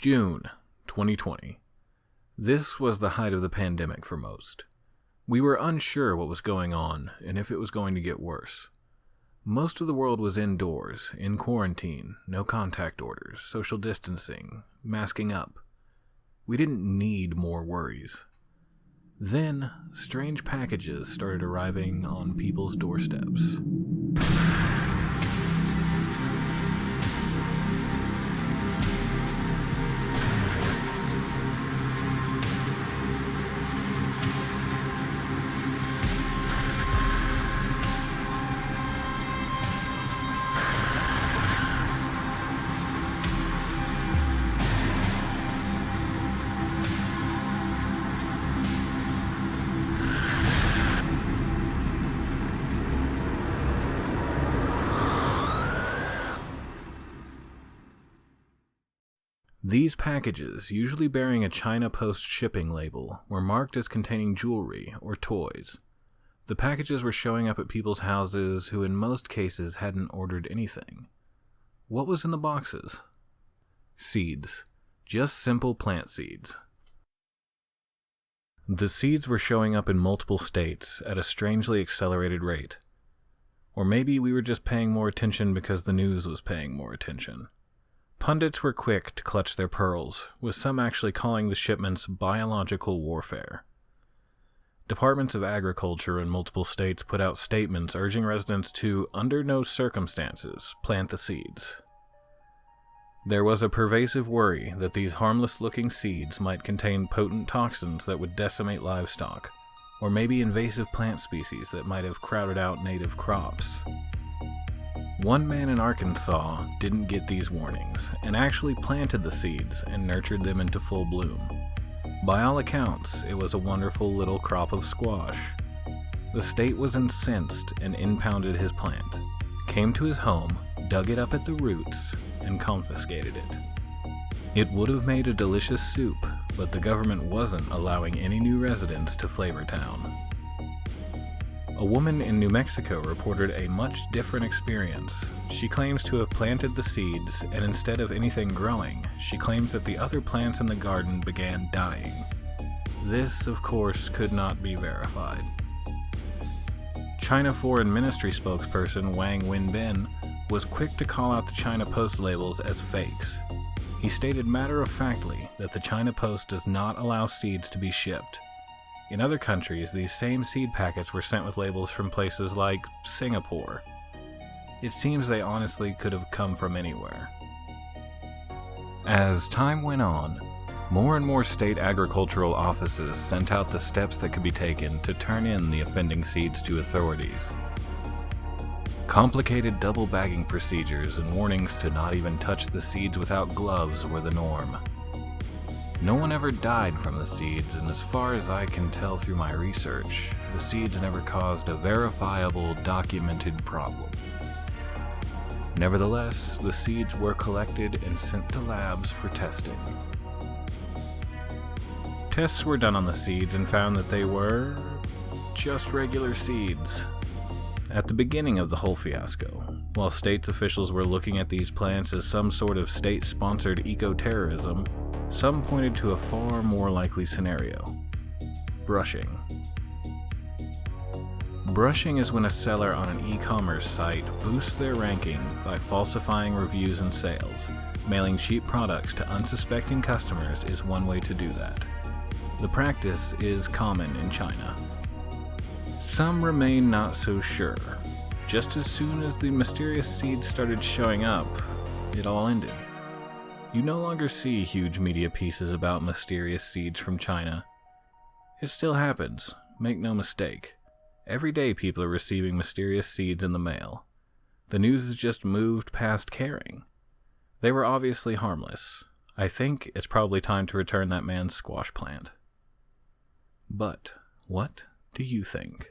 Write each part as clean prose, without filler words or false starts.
June 2020. This was the height of the pandemic for most. We were unsure what was going on and if it was going to get worse. Most of the world was indoors, in quarantine, no contact orders, social distancing, masking up. We didn't need more worries. Then, strange packages started arriving on people's doorsteps. These packages, usually bearing a China Post shipping label, were marked as containing jewelry or toys. The packages were showing up at people's houses who in most cases hadn't ordered anything. What was in the boxes? Seeds. Just simple plant seeds. The seeds were showing up in multiple states at a strangely accelerated rate. Or maybe we were just paying more attention because the news was paying more attention. Pundits were quick to clutch their pearls, with some actually calling the shipments biological warfare. Departments of Agriculture in multiple states put out statements urging residents to, under no circumstances, plant the seeds. There was a pervasive worry that these harmless-looking seeds might contain potent toxins that would decimate livestock, or maybe invasive plant species that might have crowded out native crops. One man in Arkansas didn't get these warnings, and actually planted the seeds and nurtured them into full bloom. By all accounts, it was a wonderful little crop of squash. The state was incensed and impounded his plant, came to his home, dug it up at the roots, and confiscated it. It would have made a delicious soup, but the government wasn't allowing any new residents to Flavortown. A woman in New Mexico reported a much different experience. She claims to have planted the seeds, and instead of anything growing, she claims that the other plants in the garden began dying. This, of course, could not be verified. China Foreign Ministry spokesperson Wang Wenbin was quick to call out the China Post labels as fakes. He stated matter-of-factly that the China Post does not allow seeds to be shipped. In other countries, these same seed packets were sent with labels from places like Singapore. It seems they honestly could have come from anywhere. As time went on, more and more state agricultural offices sent out the steps that could be taken to turn in the offending seeds to authorities. Complicated double bagging procedures and warnings to not even touch the seeds without gloves were the norm. No one ever died from the seeds, and as far as I can tell through my research, the seeds never caused a verifiable, documented problem. Nevertheless, the seeds were collected and sent to labs for testing. Tests were done on the seeds and found that they were just regular seeds. At the beginning of the whole fiasco, while states officials were looking at these plants as some sort of state-sponsored eco-terrorism, some pointed to a far more likely scenario: brushing. Brushing is when a seller on an e-commerce site boosts their ranking by falsifying reviews and sales. Mailing cheap products to unsuspecting customers is one way to do that. The practice is common in China. Some remain not so sure. Just as soon as the mysterious seeds started showing up, it all ended. You no longer see huge media pieces about mysterious seeds from China. It still happens, make no mistake. Every day people are receiving mysterious seeds in the mail. The news has just moved past caring. They were obviously harmless. I think it's probably time to return that man's squash plant. But what do you think?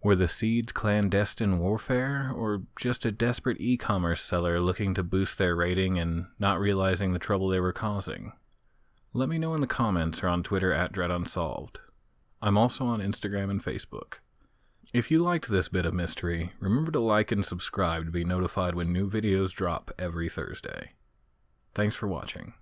Were the seeds clandestine warfare, or just a desperate e-commerce seller looking to boost their rating and not realizing the trouble they were causing? Let me know in the comments or on Twitter @Unsolved. I'm also on Instagram and Facebook. If you liked this bit of mystery, remember to like and subscribe to be notified when new videos drop every Thursday. Thanks for watching.